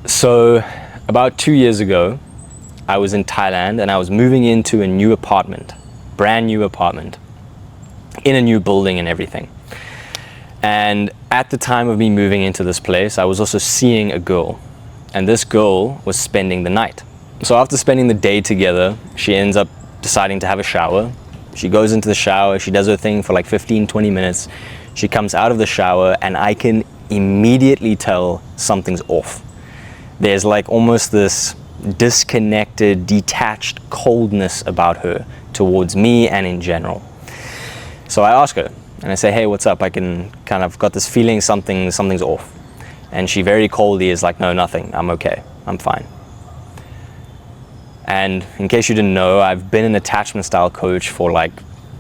So about 2 years ago, I was in Thailand and I was moving into a new apartment, brand new apartment, in a new building and everything. And at the time of me moving into this place, I was also seeing a girl, and this girl was spending the night. So after spending the day together, she ends up deciding to have a shower. She goes into the shower, she does her thing for like 15-20 minutes. She comes out of the shower and I can immediately tell something's off. There's like almost this disconnected, detached coldness about her towards me and in general. So I ask her and I say, hey, what's up? I can kind of got this feeling something's off. And she very coldly is like, no, nothing, I'm okay, I'm fine. And in case you didn't know, I've been an attachment style coach for like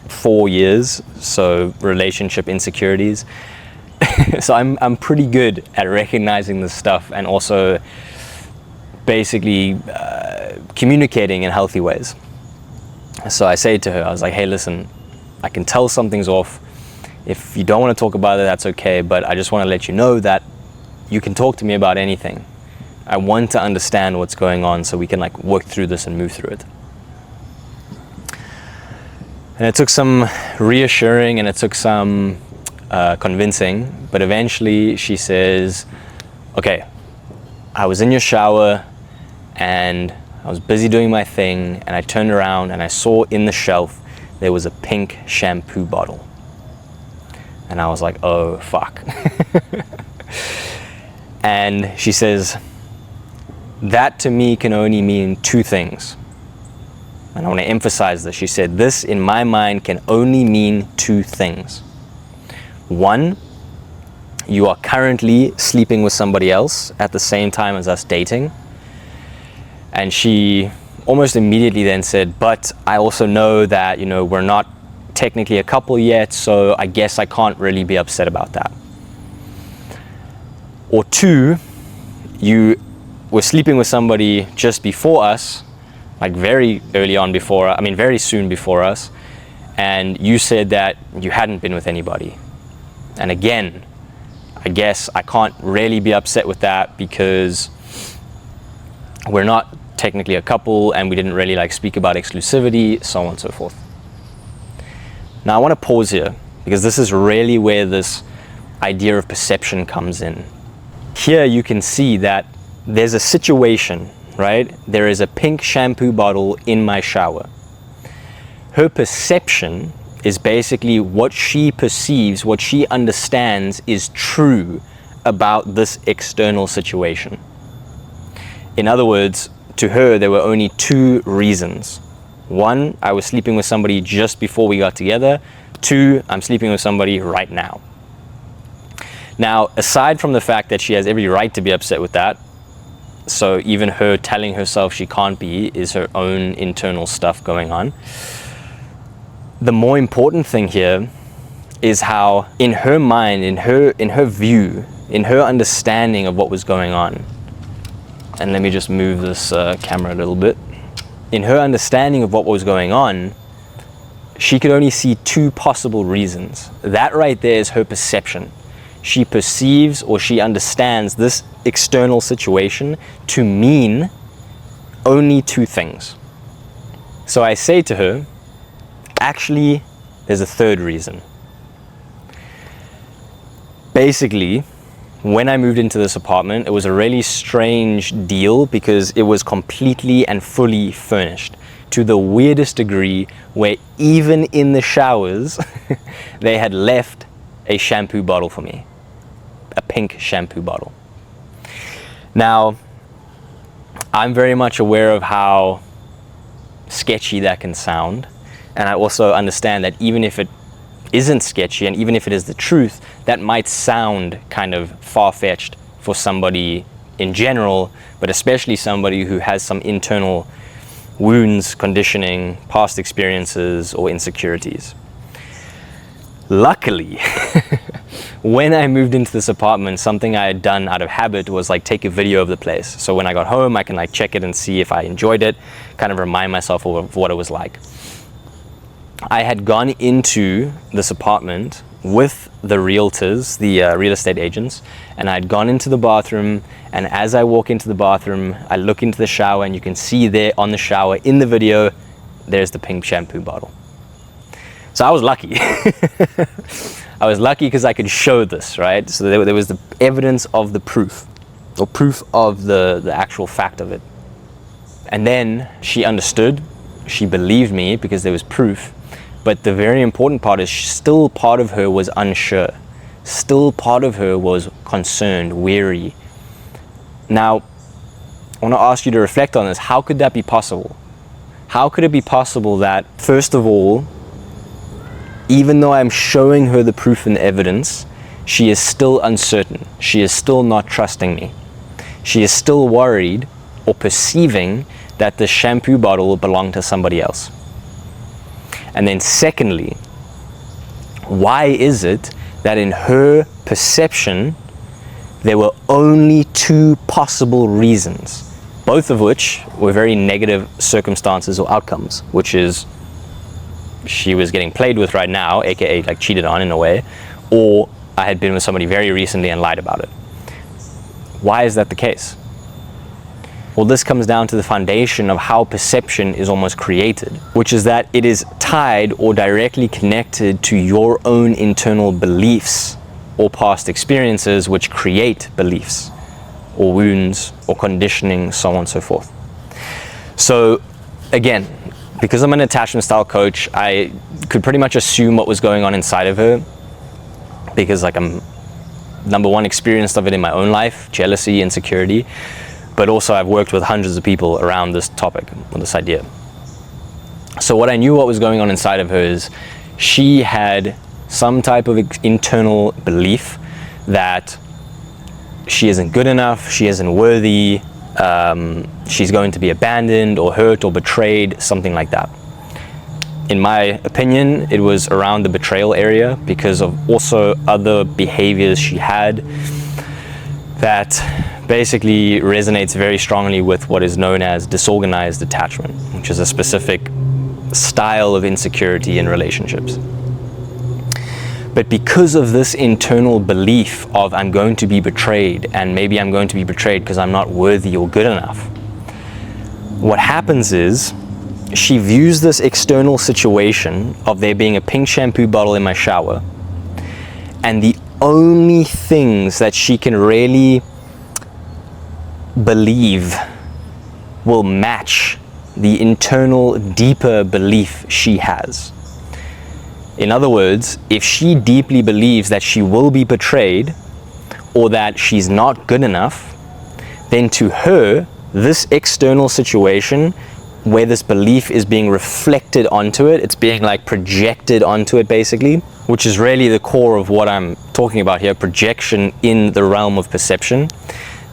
4 years, so relationship insecurities. So I'm pretty good at recognizing this stuff and also basically communicating in healthy ways. So I say to her, I was like, hey, listen, I can tell something's off. If you don't want to talk about it, that's okay, but I just want to let you know that you can talk to me about anything. I want to understand what's going on so we can like work through this and move through it. And it took some reassuring and it took some convincing, but eventually she says, okay, I was in your shower and I was busy doing my thing and I turned around and I saw in the shelf there was a pink shampoo bottle. And I was like, oh, fuck. And she says, that to me can only mean two things. And I want to emphasize this. She said, this in my mind can only mean two things. One, you are currently sleeping with somebody else at the same time as us dating. And she almost immediately then said, but I also know that, you know, we're not technically a couple yet, so I guess I can't really be upset about that. Or two, you were sleeping with somebody just before us, like very early on before, I mean very soon before us, and you said that you hadn't been with anybody. And again, I guess I can't really be upset with that because we're not technically a couple and we didn't really like speak about exclusivity, so on and so forth. Now I want to pause here because this is really where this idea of perception comes in. Here you can see that there's a situation, right? There is a pink shampoo bottle in my shower. Her perception is basically what she perceives, what she understands is true about this external situation. In other words, to her, there were only two reasons. One, I was sleeping with somebody just before we got together. Two, I'm sleeping with somebody right now. Now, aside from the fact that she has every right to be upset with that, so even her telling herself she can't be is her own internal stuff going on. The more important thing here is how in her mind, in her view, in her understanding of what was going on, and let me just move this camera a little bit. In her understanding of what was going on, she could only see two possible reasons. That right there is her perception. She perceives or she understands this external situation to mean only two things. So I say to her, actually, there's a third reason. Basically, when I moved into this apartment, it was a really strange deal because it was completely and fully furnished to the weirdest degree where even in the showers, they had left a shampoo bottle for me, a pink shampoo bottle. Now, I'm very much aware of how sketchy that can sound. And I also understand that even if it isn't sketchy and even if it is the truth, that might sound kind of far-fetched for somebody in general, but especially somebody who has some internal wounds, conditioning, past experiences, or insecurities. Luckily, when I moved into this apartment, something I had done out of habit was like take a video of the place. So when I got home, I can like check it and see if I enjoyed it, kind of remind myself of what it was like. I had gone into this apartment with the realtors, the real estate agents, and I'd gone into the bathroom, and as I walk into the bathroom, I look into the shower, and you can see there on the shower in the video, there's the pink shampoo bottle. So I was lucky. I was lucky because I could show this, right? So there was the evidence of the proof, or proof of the actual fact of it. And then she understood, she believed me because there was proof. But the very important part is still part of her was unsure. Still part of her was concerned, weary. Now, I want to ask you to reflect on this. How could that be possible? How could it be possible that, first of all, even though I'm showing her the proof and the evidence, she is still uncertain. She is still not trusting me. She is still worried or perceiving that the shampoo bottle belonged to somebody else. And then secondly, why is it that in her perception, there were only two possible reasons, both of which were very negative circumstances or outcomes, which is she was getting played with right now, aka like cheated on in a way, or I had been with somebody very recently and lied about it. Why is that the case? Well, this comes down to the foundation of how perception is almost created, which is that it is tied or directly connected to your own internal beliefs or past experiences, which create beliefs or wounds or conditioning, so on and so forth. So again, because I'm an attachment style coach, I could pretty much assume what was going on inside of her, because like I'm, number one, experienced of it in my own life, jealousy, insecurity. But also I've worked with hundreds of people around this topic, or this idea. So what I knew what was going on inside of her is she had some type of internal belief that she isn't good enough, she isn't worthy, she's going to be abandoned or hurt or betrayed, something like that. In my opinion, it was around the betrayal area because of also other behaviors she had that basically resonates very strongly with what is known as disorganized attachment, which is a specific style of insecurity in relationships. But because of this internal belief of I'm going to be betrayed, and maybe I'm going to be betrayed because I'm not worthy or good enough, what happens is she views this external situation of there being a pink shampoo bottle in my shower, and the only things that she can really believe will match the internal deeper belief she has. In other words, if she deeply believes that she will be betrayed or that she's not good enough, then to her, this external situation where this belief is being reflected onto it, it's being like projected onto it basically, which is really the core of what I'm talking about here, projection in the realm of perception.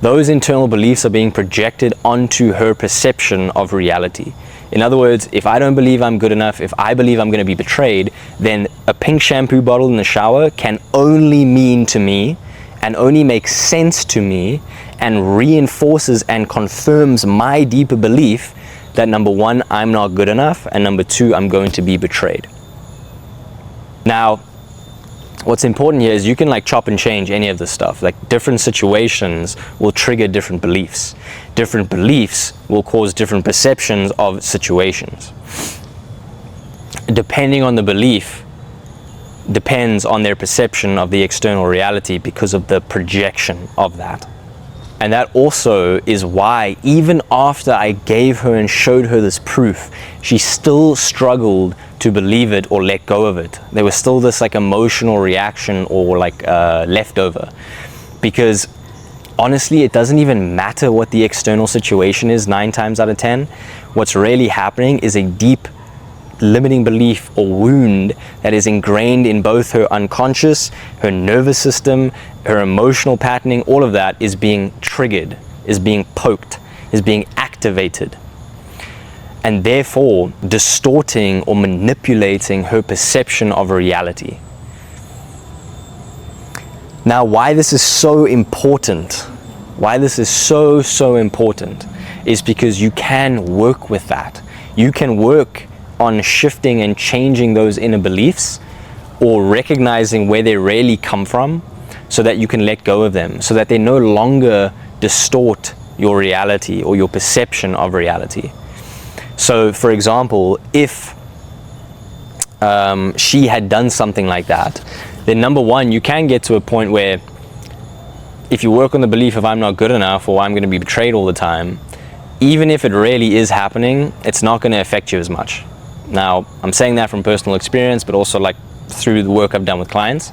Those internal beliefs are being projected onto her perception of reality. In other words, if I don't believe I'm good enough, if I believe I'm going to be betrayed, then a pink shampoo bottle in the shower can only mean to me and only makes sense to me and reinforces and confirms my deeper belief that number one, I'm not good enough, and number two, I'm going to be betrayed. Now, what's important here is you can like chop and change any of this stuff. Like different situations will trigger different beliefs. Different beliefs will cause different perceptions of situations. Depending on the belief, depends on their perception of the external reality because of the projection of that. And that also is why even after I gave her and showed her this proof, she still struggled to believe it or let go of it. There was still this like emotional reaction or like leftover. Because honestly, it doesn't even matter what the external situation is 9 times out of 10. What's really happening is a deep limiting belief or wound that is ingrained in both her unconscious, her nervous system, her emotional patterning. All of that is being triggered, is being poked, is being activated, and therefore distorting or manipulating her perception of reality. Now, why this is so important, why this is so important, is because you can work with that. You can work on shifting and changing those inner beliefs or recognizing where they really come from so that you can let go of them, so that they no longer distort your reality or your perception of reality. So, for example, if she had done something like that, then number one, you can get to a point where if you work on the belief of I'm not good enough or I'm going to be betrayed all the time, even if it really is happening, it's not going to affect you as much. Now, I'm saying that from personal experience, but also like through the work I've done with clients.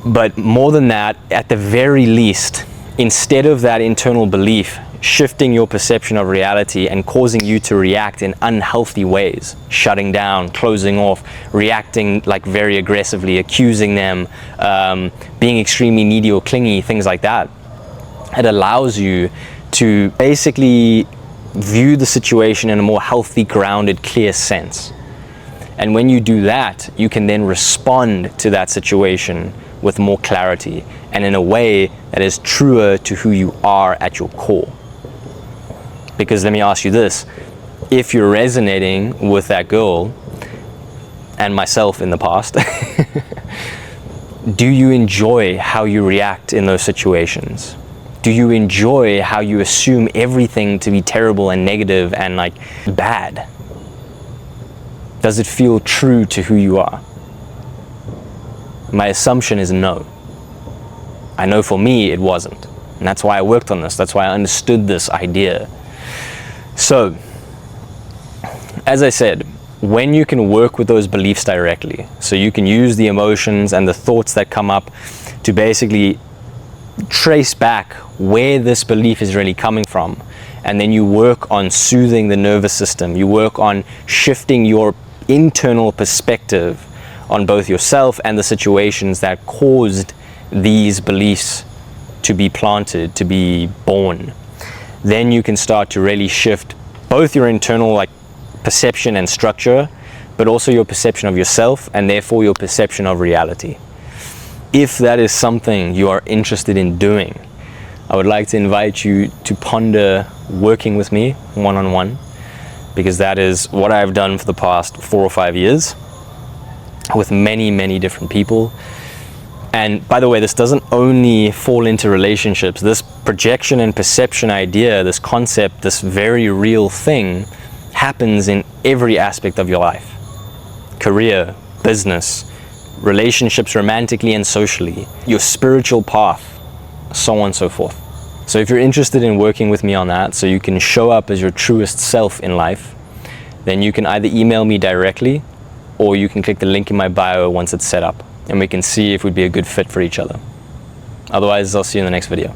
But more than that, at the very least, instead of that internal belief shifting your perception of reality and causing you to react in unhealthy ways, shutting down, closing off, reacting like very aggressively, accusing them, being extremely needy or clingy, things like that, it allows you to basically view the situation in a more healthy, grounded, clear sense. And when you do that, you can then respond to that situation with more clarity and in a way that is truer to who you are at your core. Because let me ask you this, if you're resonating with that girl and myself in the past, do you enjoy how you react in those situations? Do you enjoy how you assume everything to be terrible and negative and like bad? Does it feel true to who you are? My assumption is no. I know for me it wasn't. And that's why I worked on this. That's why I understood this idea. So, as I said, when you can work with those beliefs directly, so you can use the emotions and the thoughts that come up to basically trace back where this belief is really coming from, and then you work on soothing the nervous system, you work on shifting your internal perspective on both yourself and the situations that caused these beliefs to be planted, to be born, then you can start to really shift both your internal like perception and structure, but also your perception of yourself and therefore your perception of reality. If that is something you are interested in doing, I would like to invite you to ponder working with me one-on-one, because that is what I've done for the past 4 or 5 years with many, many different people. And by the way, this doesn't only fall into relationships. This projection and perception idea, this concept, this very real thing happens in every aspect of your life. Career, business, relationships romantically and socially, your spiritual path, so on and so forth. So if you're interested in working with me on that, so you can show up as your truest self in life, then you can either email me directly or you can click the link in my bio once it's set up, and we can see if we'd be a good fit for each other. Otherwise, I'll see you in the next video.